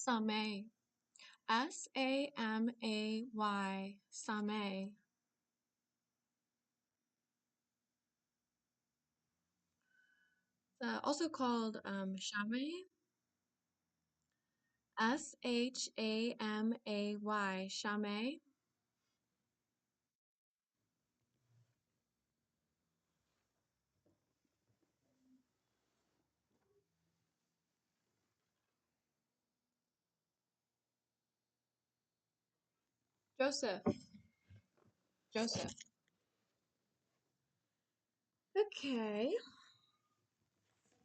Shamay. Samay. Shamay. Also called Shamay. Shamay. Shamay. Joseph. Joseph. Okay.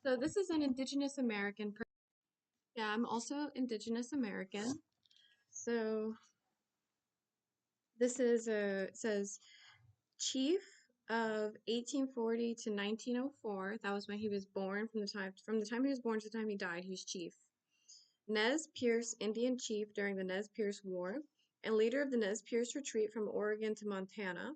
So this is an Indigenous American person. Yeah, I'm also Indigenous American. So this is it says chief of 1840 to 1904. That was when he was born. From the time he was born to the time he died, he was chief. Nez Perce Indian chief during the Nez Perce War and leader of the Nez Perce retreat from Oregon to Montana.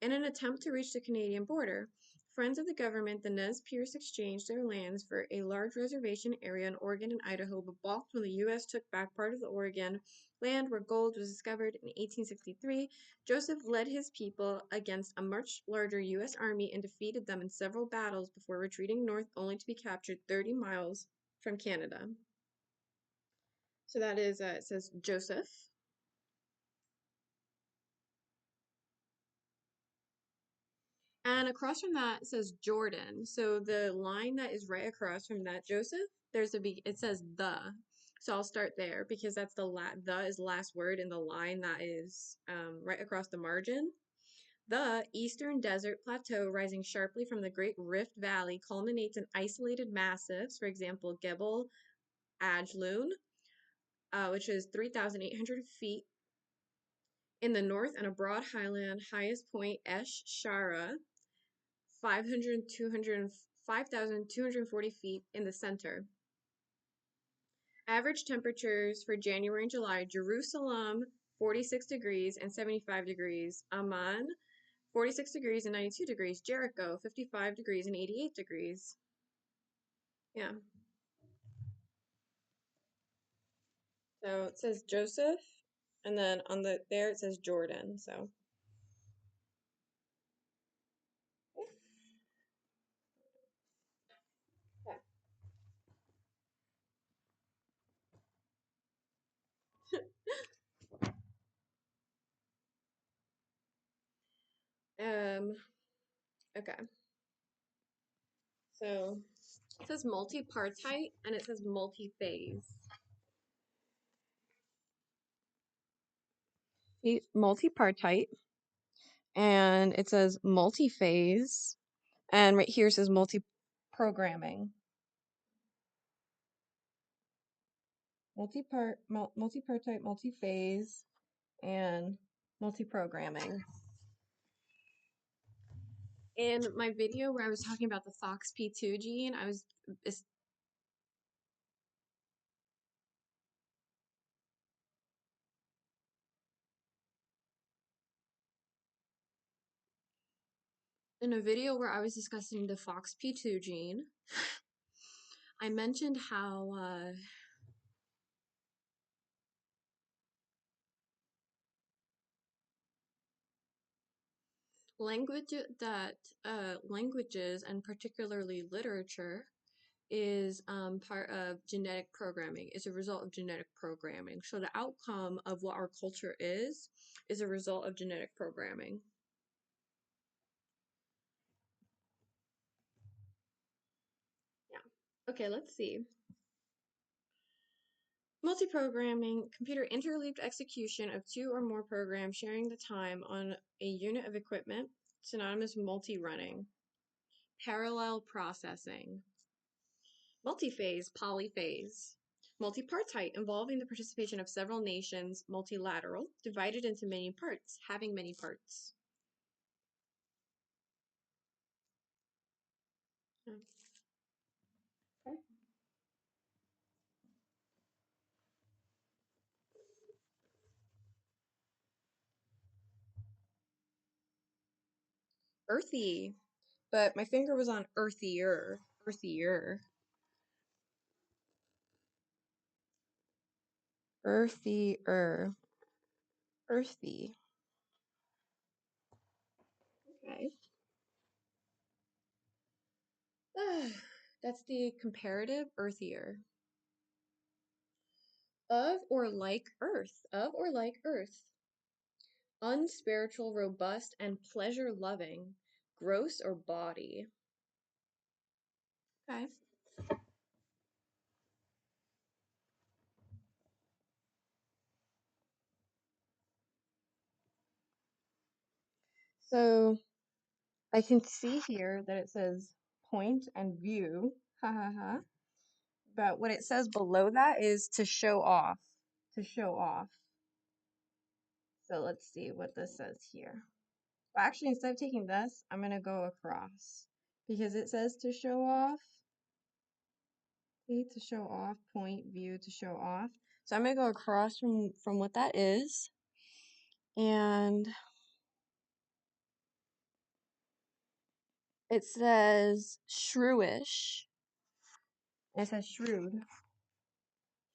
In an attempt to reach the Canadian border, friends of the government, the Nez Perce exchanged their lands for a large reservation area in Oregon and Idaho, but balked when the U.S. took back part of the Oregon land where gold was discovered in 1863. Joseph led his people against a much larger U.S. army and defeated them in several battles before retreating north only to be captured 30 miles from Canada. So that is, it says Joseph. And across from that says Jordan. So the line that is right across from that Joseph, it says the. So I'll start there because that's the is the last word in the line that is right across the margin. The Eastern Desert Plateau, rising sharply from the Great Rift Valley, culminates in isolated massifs, for example, Gebel Ajloon, which is 3,800 feet in the north, and a broad highland, highest point Esh Shara, 5,240 feet in the center. Average temperatures for January and July: Jerusalem 46 degrees and 75 degrees, Amman 46 degrees and 92 degrees, Jericho 55 degrees and 88 degrees. Yeah. So it says Joseph, and then on there it says Jordan. So um okay. So it says multipartite and it says multi-phase. Multipartite, and it says multi-phase, and right here it says multi-programming. Multipartite, multi-phase, and multi-programming. In my video where I was talking about the FOXP2 gene, in a video where I was discussing the FOXP2 gene, I mentioned how languages and particularly literature is part of genetic programming. It's a result of genetic programming. So the outcome of what our culture is a result of genetic programming. Yeah. Okay, let's see. Multiprogramming, computer interleaved execution of two or more programs sharing the time on a unit of equipment, synonymous multi-running. Parallel processing. Multiphase, polyphase. Multipartite, involving the participation of several nations, multilateral, divided into many parts, having many parts. Okay. Earthy, but my finger was on earthier. Earthier. Earthier. Earthy. Okay. That's the comparative earthier. Of or like earth. Of or like earth. Unspiritual, robust, and pleasure loving. Gross or body. Okay. So I can see here that it says point and view. Ha ha ha. But what it says below that is to show off. To show off. So let's see what this says here. Well, actually, instead of taking this, I'm going to go across because it says to show off. Okay, to show off, point, view, to show off. So I'm going to go across from what that is. And it says shrewish. It says shrewd.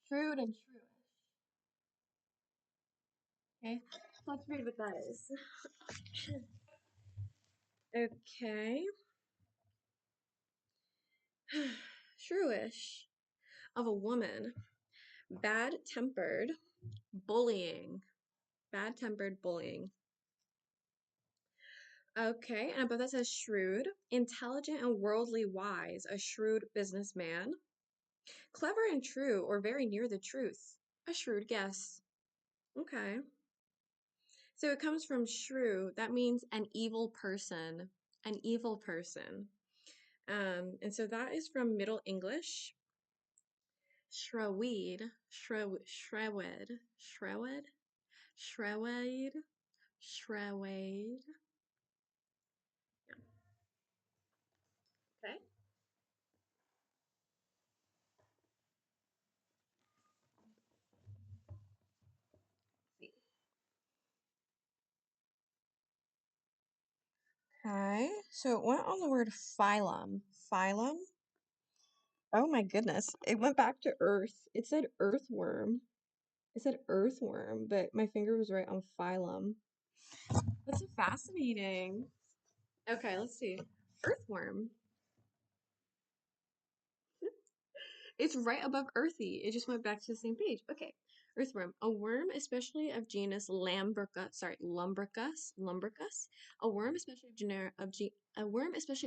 Shrewd and shrewish. Okay, let's read what that is. Okay. Shrewish. Of a woman. Bad-tempered. Bullying. Bad-tempered bullying. Okay, and above that says shrewd. Intelligent and worldly wise. A shrewd businessman. Clever and true, or very near the truth. A shrewd guess. Okay. So it comes from shrew. That means an evil person. An evil person. And so that is from Middle English. Shrewed. Shrewed. Shrewed. Shrewed. Shrewed. Shrewed. Okay. Okay. So it went on the word phylum. Phylum? Oh my goodness. It went back to earth. It said earthworm. It said earthworm, but my finger was right on phylum. That's so fascinating. Okay, let's see. Earthworm. It's right above earthy. It just went back to the same page. Okay. Earthworm. A worm, especially of genus Lumbricus. A worm, especially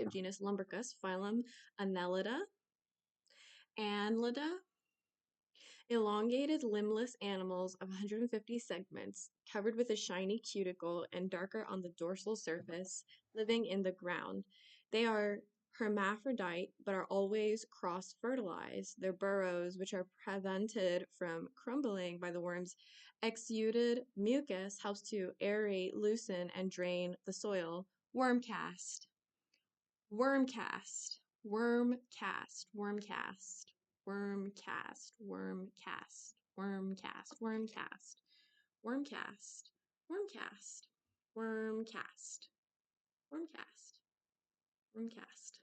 of genus Lumbricus, phylum Annelida. Annelida. Elongated, limbless animals of 150 segments, covered with a shiny cuticle and darker on the dorsal surface, living in the ground. They are hermaphrodite, but are always cross-fertilized. Their burrows, which are prevented from crumbling by the worm's exuded mucus, helps to aerate, loosen, and drain the soil. Wormcast. Wormcast. Wormcast. Wormcast. Wormcast. Wormcast. Wormcast. Wormcast. Wormcast. Wormcast. Wormcast. Wormcast. Wormcast.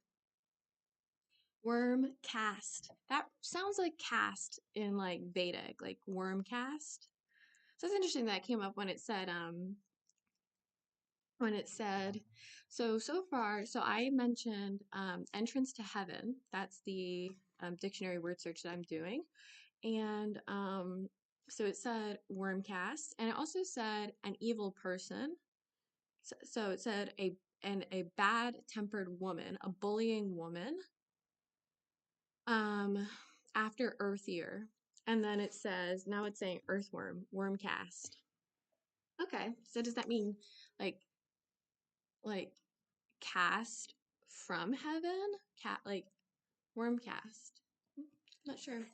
Wormcast. That sounds like cast in like Vedic, like wormcast. So it's interesting that came up when it said so far, so I mentioned entrance to heaven. That's the dictionary word search that I'm doing. And so it said wormcast, and it also said an evil person. So it said a bad-tempered woman, a bullying woman, um after earthier. And then it says, now it's saying earthworm, wormcast. Okay, so does that mean like like cast from heaven? Cat like worm cast. Not sure.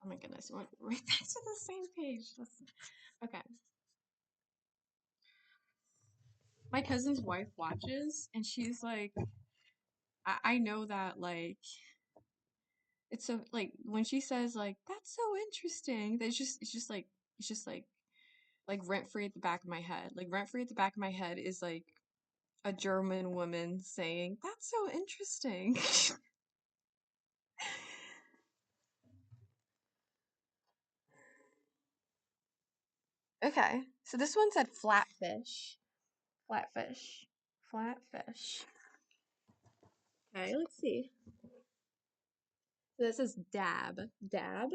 Oh my goodness, we went right back to the same page. Okay. My cousin's wife watches and she's like, I know that like it's so like when she says like that's so interesting, that it's just like rent free at the back of my head. Like rent free at the back of my head is like a German woman saying, "That's so interesting." Okay, so this one said flatfish. Flatfish. Flatfish. Okay, let's see. So this is dab. Dab.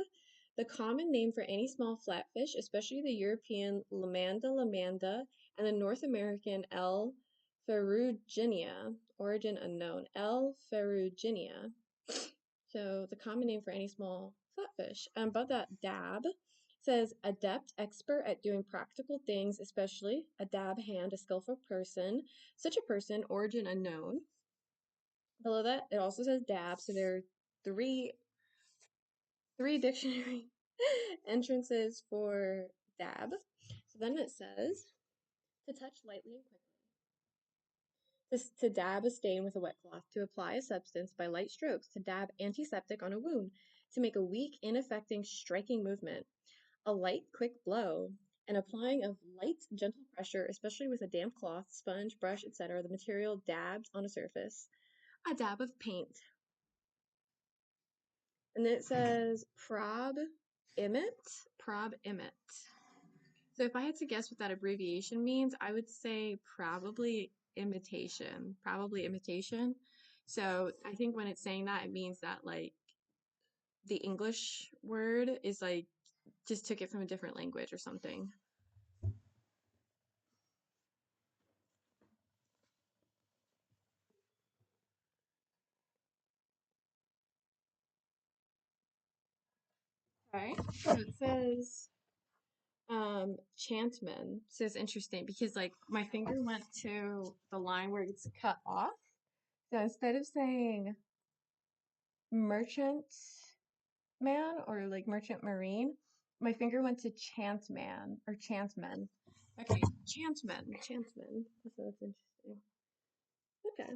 The common name for any small flatfish, especially the European lamanda, and the North American L. ferruginea, origin unknown, L. ferruginea. So the common name for any small flatfish. Above that, dab says adept, expert at doing practical things, especially a dab hand, a skillful person. Such a person, origin unknown. Below that, it also says dab. So there are three dictionary entrances for dab. So then it says to touch lightly and quickly. To dab a stain with a wet cloth, to apply a substance by light strokes, to dab antiseptic on a wound, to make a weak, ineffective, striking movement, a light, quick blow, an applying of light, gentle pressure, especially with a damp cloth, sponge, brush, etc., the material dabbed on a surface, a dab of paint. And then it says prob imit. So if I had to guess what that abbreviation means, I would say probably imitation. Probably imitation. So I think when it's saying that, it means that like the English word is like just took it from a different language or something. Okay. So it says chantman. So it's interesting because like my finger went to the line where it's cut off. So instead of saying merchant man or like merchant marine, my finger went to chantman or chantman. Okay, chantman. So that's interesting. Okay.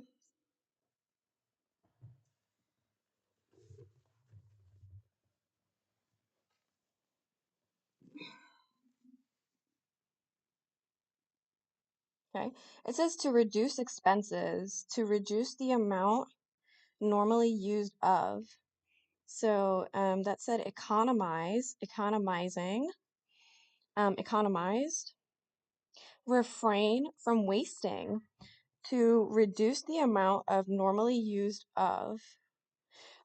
Okay. It says to reduce expenses, to reduce the amount normally used of. So that said economize, economizing, economized, refrain from wasting, to reduce the amount of normally used of.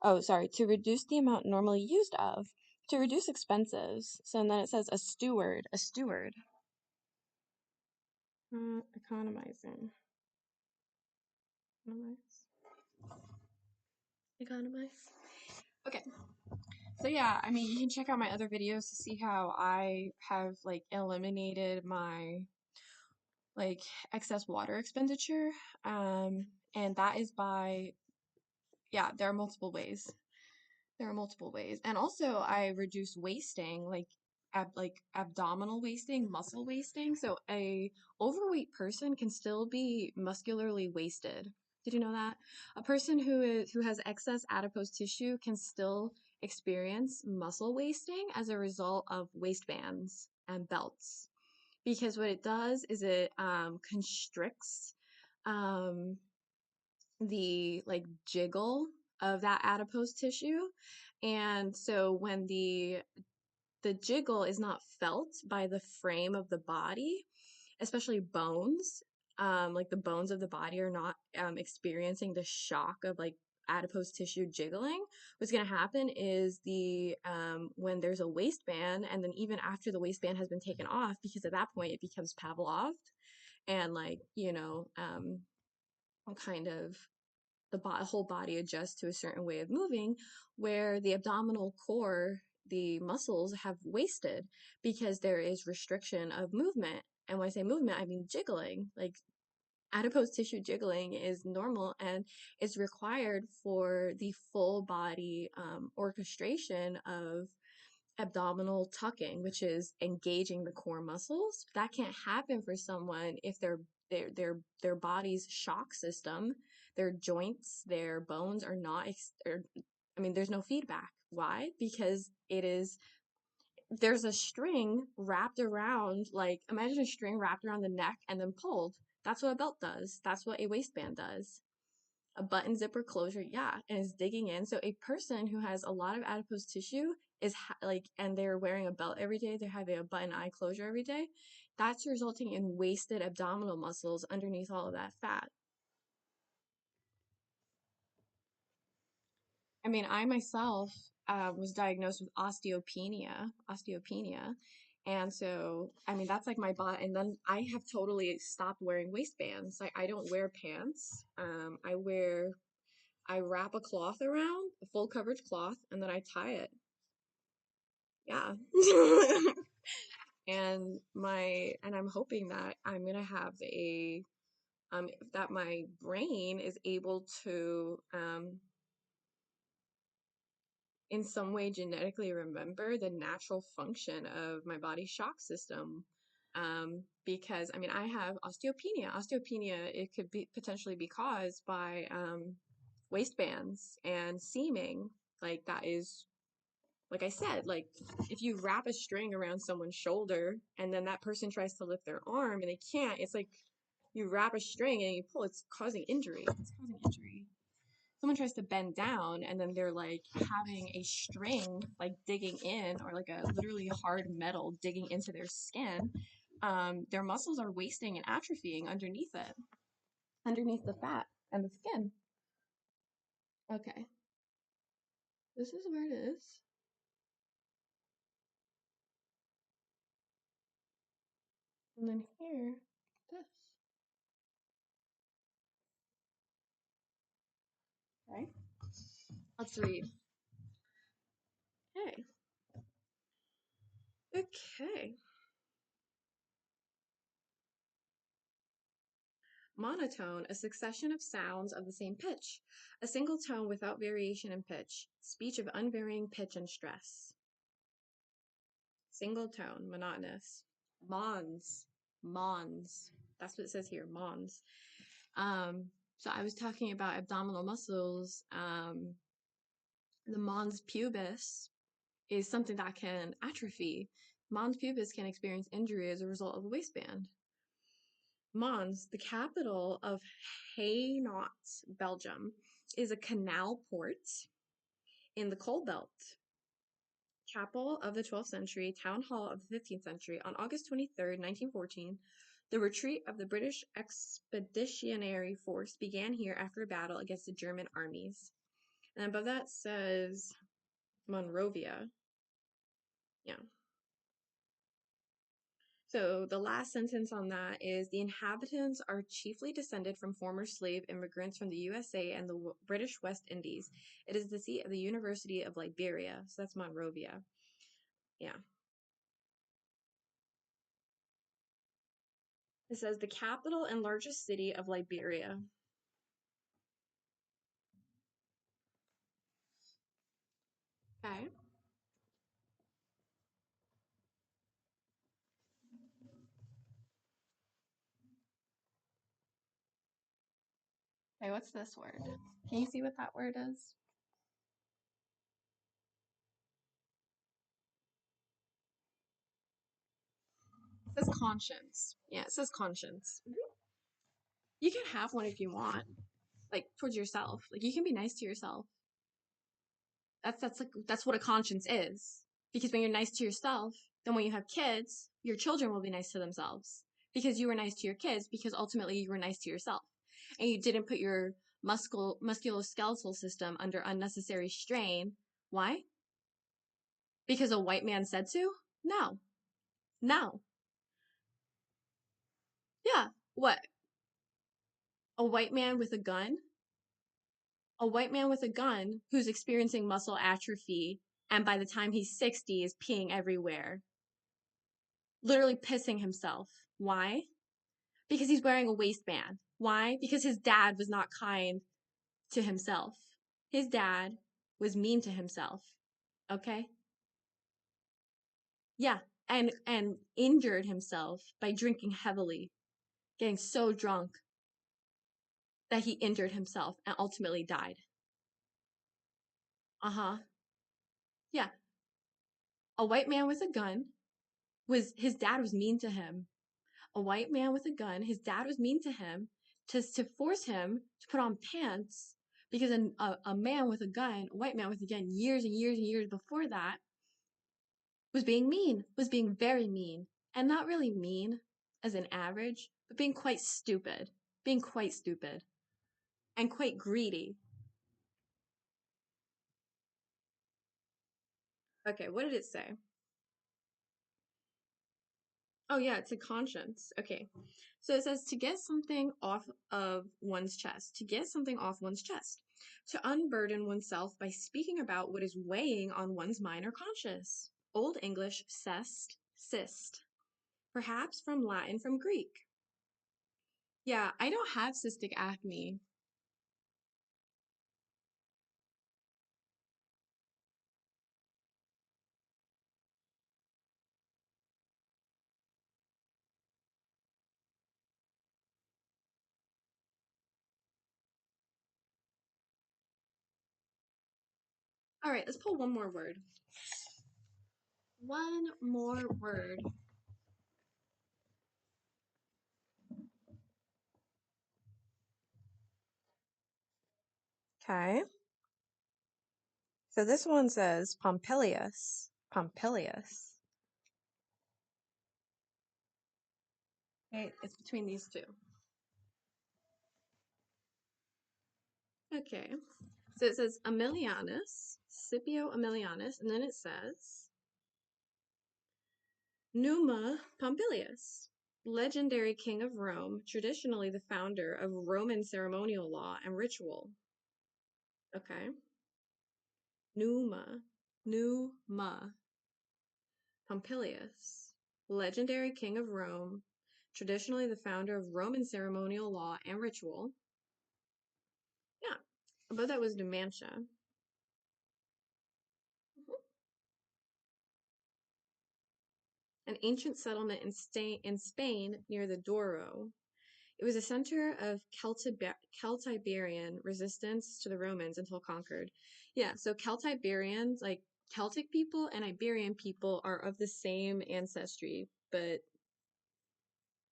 Oh, sorry, to reduce the amount normally used of, to reduce expenses. So and then it says a steward, a steward. Economizing. Economize. Economize. Okay. So yeah, I mean, you can check out my other videos to see how I have like eliminated my like excess water expenditure. And that is by, yeah, there are multiple ways. There are multiple ways. And also I reduce wasting, like abdominal wasting, muscle wasting. So a overweight person can still be muscularly wasted. Did you know that? A person who has excess adipose tissue can still experience muscle wasting as a result of waistbands and belts. Because what it does is it constricts um, the like jiggle of that adipose tissue. And so when the jiggle is not felt by the frame of the body, especially bones, like the bones of the body are not experiencing the shock of like adipose tissue jiggling. What's going to happen is the when there's a waistband, and then even after the waistband has been taken off, because at that point it becomes Pavloved, and like kind of the whole body adjusts to a certain way of moving, where the abdominal core, the muscles have wasted because there is restriction of movement. And when I say movement, I mean jiggling. Like adipose tissue jiggling is normal and is required for the full body orchestration of abdominal tucking, which is engaging the core muscles. That can't happen for someone if their body's shock system, their joints, their bones are not I mean there's no feedback. Why? Because there's a string wrapped around, like imagine a string wrapped around the neck and then pulled. That's what a belt does. That's what a waistband does. A button zipper closure, yeah, and is digging in. So a person who has a lot of adipose tissue is like, and they're wearing a belt every day, they're having a button eye closure every day, that's resulting in wasted abdominal muscles underneath all of that fat. I mean, I myself was diagnosed with osteopenia. And so, I mean, that's like my body. And then I have totally stopped wearing waistbands. Like, I don't wear pants. I wrap a cloth around, a full coverage cloth, and then I tie it. Yeah. And I'm hoping that I'm gonna have that my brain is able to, in some way genetically remember the natural function of my body's shock system. Because I mean, I have osteopenia. Osteopenia, it could be potentially be caused by waistbands and seaming. Like that is, like I said, like if you wrap a string around someone's shoulder and then that person tries to lift their arm and they can't, it's like you wrap a string and you pull, it's causing injury. It's causing injury. Someone tries to bend down and then they're like having a string like digging in, or like a literally hard metal digging into their skin. Their muscles are wasting and atrophying underneath it, underneath the fat and the skin. Okay, this is where it is. And then here, this. Okay, let's read. Okay. Okay. Monotone, a succession of sounds of the same pitch. A single tone without variation in pitch. Speech of unvarying pitch and stress. Single tone, monotonous. Mons. Mons. That's what it says here, mons. So I was talking about abdominal muscles. The mons pubis is something that can atrophy. Mons pubis can experience injury as a result of a waistband. Mons, the capital of Hainaut, Belgium, is a canal port in the coal belt. Chapel of the 12th century, town hall of the 15th century. On August 23rd, 1914, the retreat of the British Expeditionary Force began here after a battle against the German armies. And above that says Monrovia. Yeah. So the last sentence on that is the inhabitants are chiefly descended from former slave immigrants from the USA and the British West Indies. It is the seat of the University of Liberia. So that's Monrovia. Yeah. It says the capital and largest city of Liberia. Okay. Okay, what's this word? Can you see what that word is? It says conscience. Yeah, it says conscience. You can have one if you want, like towards yourself. Like you can be nice to yourself. That's what a conscience is. Because when you're nice to yourself, then when you have kids, your children will be nice to themselves. Because you were nice to your kids, because ultimately you were nice to yourself. And you didn't put your musculoskeletal system under unnecessary strain. Why? Because a white man said to? No. No. Yeah. What? A white man with a gun? A white man with a gun who's experiencing muscle atrophy, and by the time he's 60 is peeing everywhere, literally pissing himself. Why? Because he's wearing a waistband. Why? Because his dad was not kind to himself. His dad was mean to himself. Okay? Yeah, and injured himself by drinking heavily, getting so drunk that he injured himself and ultimately died. Uh-huh. Yeah. A white man with a gun, was his dad was mean to him. a white man with a gun. His dad was mean to him to force him to put on pants because a man with a gun, a white man with a gun, years and years and years before that, was being mean, was being very mean. And not really mean as an average, but being quite stupid, and quite greedy. Okay, what did it say? Oh, yeah, it's a conscience. Okay. So it says to get something off of one's chest, to get something off one's chest, to unburden oneself by speaking about what is weighing on one's mind or conscience. Old English, cest, cyst. Perhaps from Latin, from Greek. Yeah, I don't have cystic acne. All right, let's pull one more word. One more word. Okay. So this one says Pompilius. Pompilius. Okay, it's between these two. Okay. So it says Aemilianus, Scipio Aemilianus, and then it says Numa Pompilius, legendary king of Rome, traditionally the founder of Roman ceremonial law and ritual. Okay. Numa Pompilius, legendary king of Rome, traditionally the founder of Roman ceremonial law and ritual. Yeah, above that was Numantia. An ancient settlement in Spain near the Douro. It was a center of Celtiberian resistance to the Romans until conquered. Yeah, so Celtiberians, like Celtic people and Iberian people, are of the same ancestry, but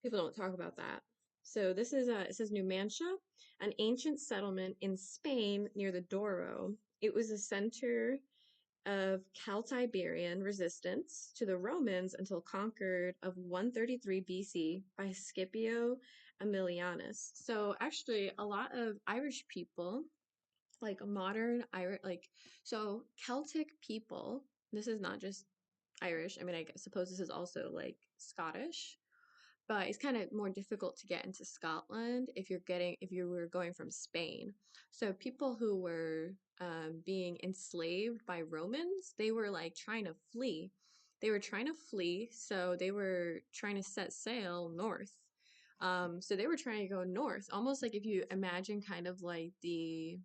people don't talk about that. So this is it says Numantia, an ancient settlement in Spain near the Douro. It was a center of Celtiberian resistance to the Romans until conquered of 133 BC by Scipio Aemilianus. So actually, a lot of Irish people, like modern Irish, like so Celtic people. This is not just Irish. I mean, I suppose this is also like Scottish, but it's kind of more difficult to get into Scotland if you were going from Spain. So people who were being enslaved by Romans, they were like trying to flee. They were trying to flee, so they were trying to set sail north. So they were trying to go north, almost like if you imagine kind of like the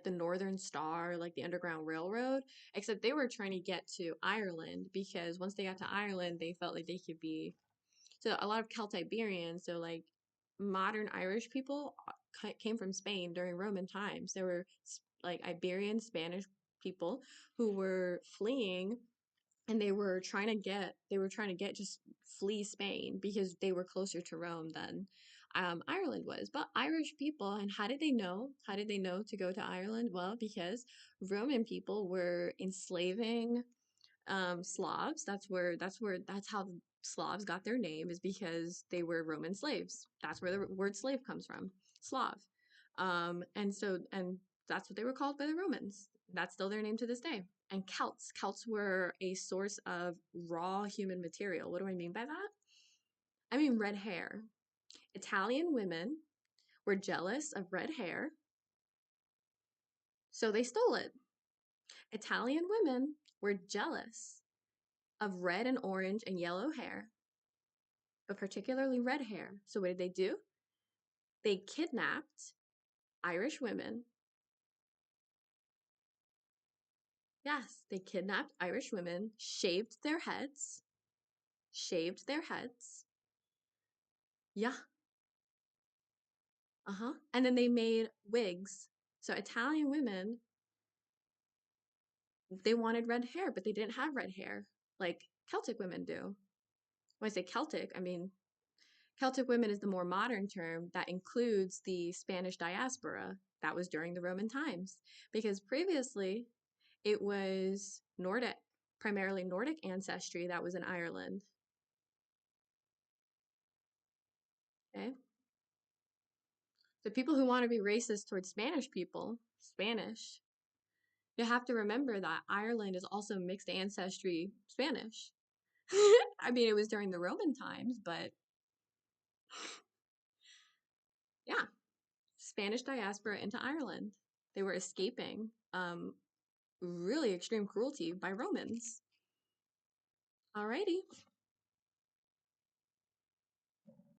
Northern Star, like the Underground Railroad, except they were trying to get to Ireland because once they got to Ireland, they felt like they could be so a lot of Celtiberians, so like modern Irish people came from Spain during Roman times. There were like Iberian Spanish people who were fleeing and they were trying to get just flee Spain because they were closer to Rome than Ireland was. But Irish people, and how did they know? How did they know to go to Ireland? Well, because Roman people were enslaving Slavs. That's how the Slavs got their name is because they were Roman slaves. That's where the word slave comes from, Slav. And that's what they were called by the Romans. That's still their name to this day. And Celts were a source of raw human material. What do I mean by that? I mean red hair. Italian women were jealous of red hair, so they stole it. Italian women were jealous of red and orange and yellow hair, but particularly red hair. So what did they do? They kidnapped Irish women. Yes, they kidnapped Irish women, shaved their heads. Yeah, uh-huh. And then they made wigs. So Italian women, they wanted red hair, but they didn't have red hair like Celtic women do. When I say Celtic, I mean Celtic women is the more modern term that includes the Spanish diaspora. That was during the Roman times, because previously it was Nordic, primarily Nordic ancestry that was in Ireland. Okay. So people who want to be racist towards Spanish people, Spanish, you have to remember that Ireland is also mixed ancestry Spanish. I mean, it was during the Roman times, but yeah, Spanish diaspora into Ireland. They were escaping really extreme cruelty by Romans. Alrighty.